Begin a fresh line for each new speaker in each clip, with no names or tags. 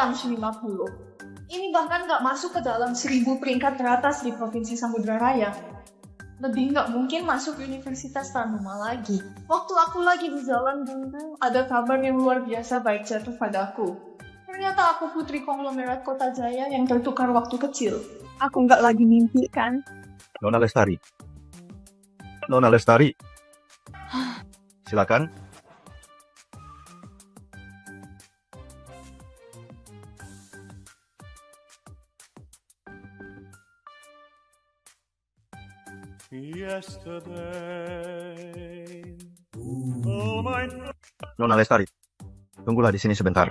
150. Ini bahkan nggak masuk ke dalam 1000 peringkat teratas di Provinsi Samudra Raya. Lebih nggak mungkin masuk Universitas Tarnuma lagi. Waktu aku lagi di jalan dulu, ada kabar yang luar biasa baik jatuh padaku. Ternyata aku putri konglomerat Kota Jaya yang tertukar waktu kecil.
Aku nggak lagi mimpi kan?
Nona Lestari. Nona Lestari. Silakan.
Yesterday, oh my
Nona Lestari. Tunggulah di sini sebentar.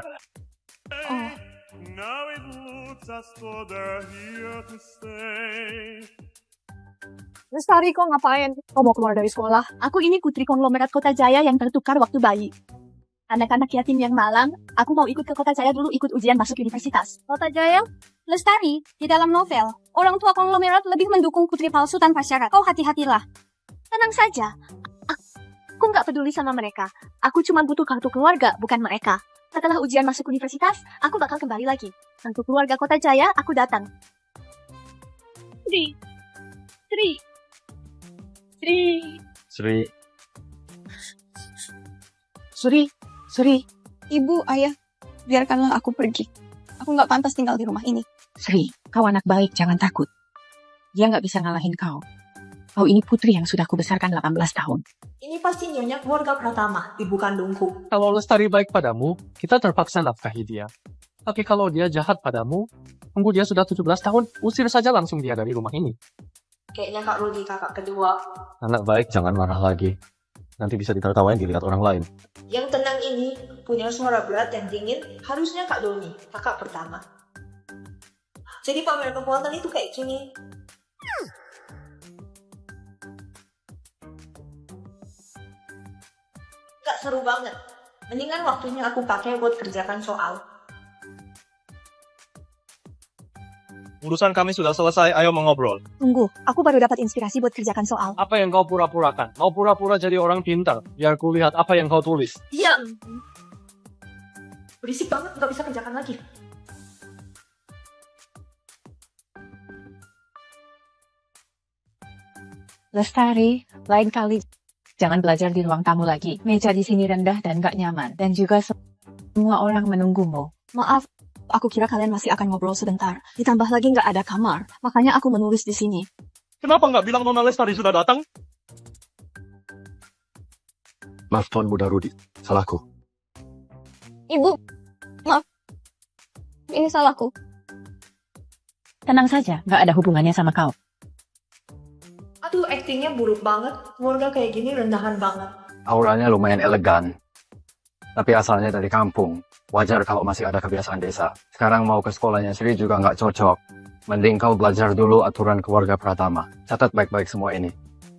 Oh,
now it looks as though they're here to stay.
Lestari kok ngapain? Kau mau keluar dari sekolah?
Aku ini putri konglomerat Kota Jaya yang tertukar waktu bayi. Anak-anak yatim yang malang, aku mau ikut ke Kota Jaya dulu ikut ujian masuk universitas.
Kota Jaya? Lestari, di dalam novel, orang tua konglomerat lebih mendukung putri palsu tanpa syarat. Kau hati-hatilah.
Tenang saja. Aku nggak peduli sama mereka. Aku cuma butuh kartu keluarga, bukan mereka. Setelah ujian masuk universitas, aku bakal kembali lagi. Untuk keluarga Kota Jaya, aku datang. Sri.
Sri, ibu, ayah, biarkanlah aku pergi. Aku nggak pantas tinggal di rumah ini.
Sri, kau anak baik, jangan takut. Dia nggak bisa ngalahin kau. Kau ini putri yang sudah kubesarkan 18 tahun.
Ini pasti nyonya keluarga Pratama, ibu kandungku.
Kalau Lestari baik padamu, kita terpaksa nafkahi dia. Tapi kalau dia jahat padamu, tunggu dia sudah 17 tahun, usir saja langsung dia dari rumah ini.
Kayaknya Kak Rudi kakak kedua.
Anak baik jangan marah lagi. Nanti bisa ditertawain dilihat orang lain.
Yang tenang ini punya suara berat dan dingin, harusnya Kak Doni, kakak pertama. Jadi pamer kekuatan itu kayak gini. Gak seru banget. Mendingan waktunya aku pakai buat kerjakan soal.
Urusan kami sudah selesai, ayo mengobrol.
Tunggu, aku baru dapat inspirasi buat kerjakan soal.
Apa yang kau pura-purakan? Mau pura-pura jadi orang pintar, biar kulihat apa yang kau tulis.
Iya. Berisik banget, gak bisa kerjakan lagi.
Lestari, lain kali jangan belajar di ruang tamu lagi. Meja di sini rendah dan gak nyaman. Dan juga semua orang menunggumu.
Maaf, aku kira kalian masih akan ngobrol sebentar. Ditambah lagi nggak ada kamar, makanya aku menulis di sini.
Kenapa nggak bilang Nona Lestari sudah datang?
Maaf Tuan Muda Rudi, salahku.
Ibu, maaf. Ini salahku.
Tenang saja, gak ada hubungannya sama kau.
Aduh, aktingnya buruk banget. Keluarga kayak gini rendahan banget.
Auranya lumayan elegan. Tapi asalnya dari kampung. Wajar kalau masih ada kebiasaan desa. Sekarang mau ke sekolahnya Sri juga nggak cocok. Mending kau belajar dulu aturan keluarga Pratama. Catat baik-baik semua ini.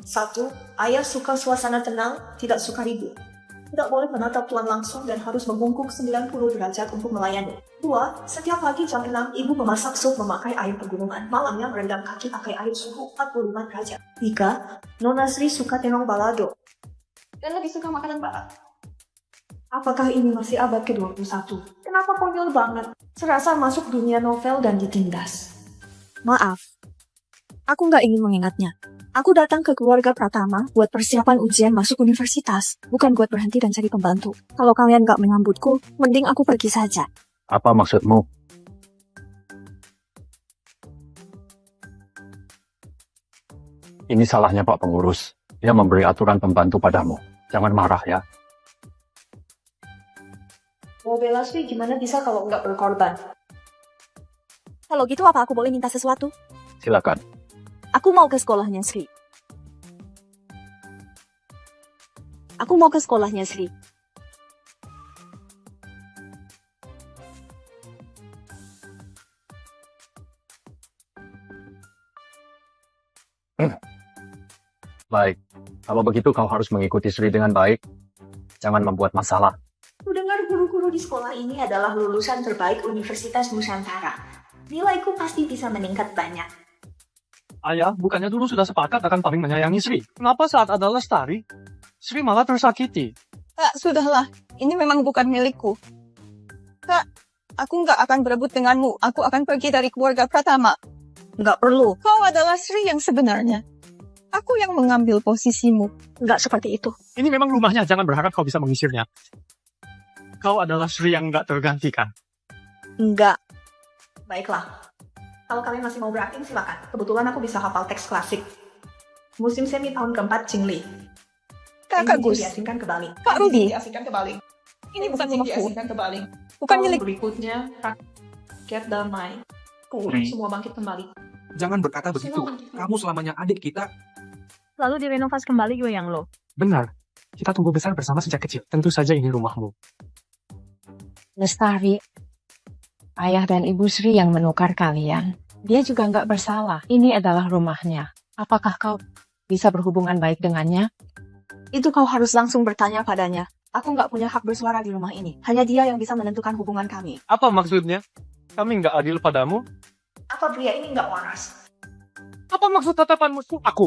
1. Ayah suka suasana tenang, tidak suka ribut. Tidak boleh menatap tuan langsung dan harus membungkuk 90 derajat untuk melayani. 2. Setiap pagi jam 6, ibu memasak sup memakai air pegunungan. Malamnya merendam kaki pakai air suhu 45 derajat. 3. Nona Sri suka tenong balado. Dan lebih suka makanan barat. Apakah ini masih abad ke-21? Kenapa konyol banget? Serasa masuk dunia novel dan ditindas.
Maaf, aku nggak ingin mengingatnya. Aku datang ke keluarga Pratama buat persiapan ujian masuk universitas, bukan buat berhenti dan cari pembantu. Kalau kalian nggak menyambutku, mending aku pergi saja.
Apa maksudmu? Ini salahnya Pak Pengurus. Dia memberi aturan pembantu padamu. Jangan marah ya.
Mau bela Sri gimana bisa kalau nggak berkorban?
Kalau gitu apa aku boleh minta sesuatu?
Silakan.
Aku mau ke sekolahnya Sri. Aku mau ke sekolahnya Sri.
Baik. Kalau begitu kau harus mengikuti Sri dengan baik. Jangan membuat masalah.
Ku dengar guru-guru di sekolah ini adalah lulusan terbaik Universitas Nusantara. Nilaiku pasti bisa meningkat banyak.
Ayah, bukannya dulu sudah sepakat akan paling menyayangi Sri? Kenapa saat ada Lestari, Sri malah tersakiti?
Kak, sudahlah. Ini memang bukan milikku. Kak, Aku nggak akan berebut denganmu. Aku akan pergi dari keluarga Pratama.
Nggak perlu.
Kau adalah Sri yang sebenarnya. Aku yang mengambil posisimu.
Nggak seperti itu.
Ini memang rumahnya, jangan berharap kau bisa mengusirnya. Kau adalah Sri yang nggak tergantikan.
Nggak. Baiklah. Kalau kalian masih mau berakting, silakan. Kebetulan aku bisa hafal teks klasik. Musim semi tahun keempat Qingli.
Kakak Gus.
Diasingkan ke Bali.
Kak Rudi.
Diasingkan ke Bali.
Ini bukan rumahku.
Diasingkan ke Bali.
Bukan
Tahun
milik.
berikutnya, rakyat damai. Semua bangkit kembali.
Jangan berkata begitu. Kamu selamanya adik kita.
Lalu direnovasi kembali gue yang lo.
Benar. Kita tumbuh besar bersama sejak kecil. Tentu saja ini rumahmu.
Lestari, ayah dan ibu Sri yang menukar kalian. Dia juga nggak bersalah. Ini adalah rumahnya. Apakah kau bisa berhubungan baik dengannya?
Itu kau harus langsung bertanya padanya. Aku nggak punya hak bersuara di rumah ini. Hanya dia yang bisa menentukan hubungan kami.
Apa maksudnya? Kami nggak adil padamu?
Apa pria ini nggak waras?
Apa maksud tatapanmu? Aku.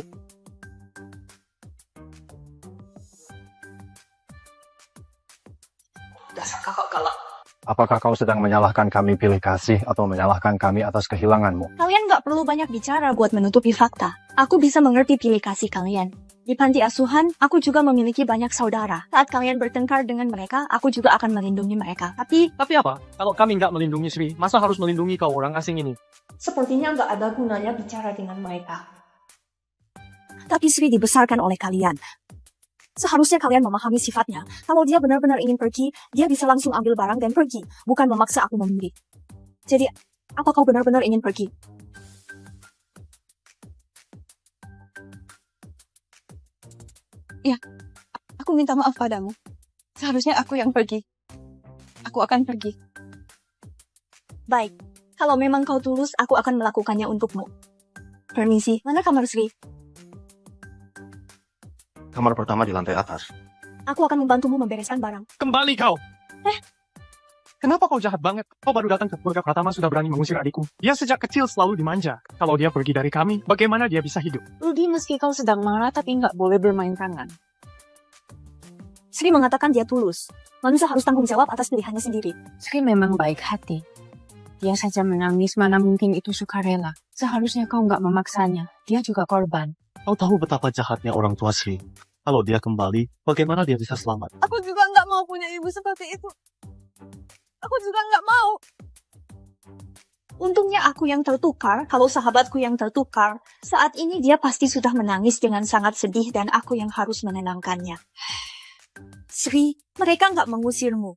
Dasar kakak galak.
Apakah kau sedang menyalahkan kami pilih kasih atau menyalahkan kami atas kehilanganmu?
Kalian nggak perlu banyak bicara buat menutupi fakta. Aku bisa mengerti pilih kasih kalian. Di panti asuhan, aku juga memiliki banyak saudara. Saat kalian bertengkar dengan mereka, aku juga akan melindungi mereka. Tapi
Tapi apa? Kalau kami nggak melindungi Sri, masa harus melindungi kau orang asing ini?
Sepertinya nggak ada gunanya bicara dengan mereka.
Sri dibesarkan oleh kalian. Seharusnya kalian memahami sifatnya. Kalau dia benar-benar ingin pergi, dia bisa langsung ambil barang dan pergi, bukan memaksa aku memilih. Jadi, apa kau benar-benar ingin pergi?
Aku minta maaf padamu. Seharusnya aku yang pergi. Aku akan pergi.
Baik, kalau memang kau tulus, aku akan melakukannya untukmu. Permisi, mana kamar Sri?
Kamar pertama di lantai atas.
Aku akan membantumu membereskan barang.
Kembali kau! Kenapa kau jahat banget? Kau baru datang ke keluarga Pratama sudah berani mengusir adikku. Dia sejak kecil selalu dimanja. Kalau dia pergi dari kami, bagaimana dia bisa hidup?
Rudi, meski kau sedang marah, tapi nggak boleh bermain tangan.
Sri mengatakan dia tulus. Manusia harus tanggung jawab atas pilihannya sendiri.
Sri memang baik hati. Dia saja menangis, mana mungkin itu sukarela. Seharusnya kau nggak memaksanya. Dia juga korban.
Kau tahu betapa jahatnya orang tua Sri. Kalau dia kembali, bagaimana dia bisa selamat?
Aku juga nggak mau punya ibu seperti itu. Aku juga nggak mau.
Untungnya aku yang tertukar, kalau sahabatku yang tertukar. Saat ini dia pasti sudah menangis dengan sangat sedih dan aku yang harus menenangkannya. Sri, mereka nggak mengusirmu.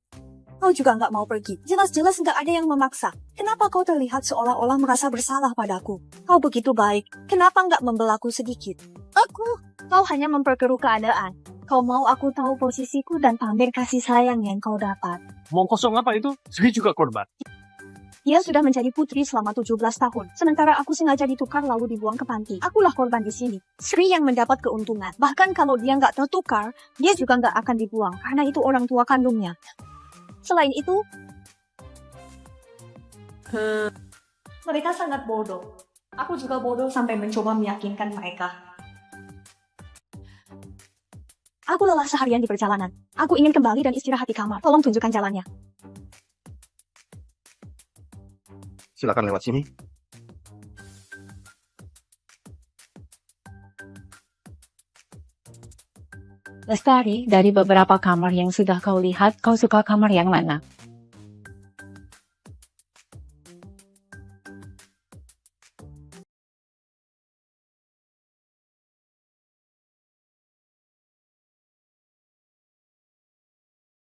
Kau juga nggak mau pergi. Jelas-jelas nggak ada yang memaksa. Kenapa kau terlihat seolah-olah merasa bersalah padaku? Kau begitu baik. Kenapa nggak membelaku sedikit? Kau hanya memperkeruh keadaan. Kau mau aku tahu posisiku dan pamer kasih sayang yang kau dapat.
Mau kosong apa itu? Sri juga korban.
Dia sudah menjadi putri selama 17 tahun. Sementara aku sengaja ditukar lalu dibuang ke panti. Akulah korban di sini. Sri yang mendapat keuntungan. Bahkan kalau dia nggak tertukar, dia juga nggak akan dibuang. Karena itu orang tua kandungnya. Selain itu,
Mereka sangat bodoh. Aku juga bodoh sampai mencoba meyakinkan mereka.
aku lelah seharian di perjalanan. Aku ingin kembali dan istirahat di kamar. Tolong tunjukkan jalannya.
Silakan lewat sini.
Lestari, dari beberapa kamar yang sudah kau lihat, kau suka kamar yang mana?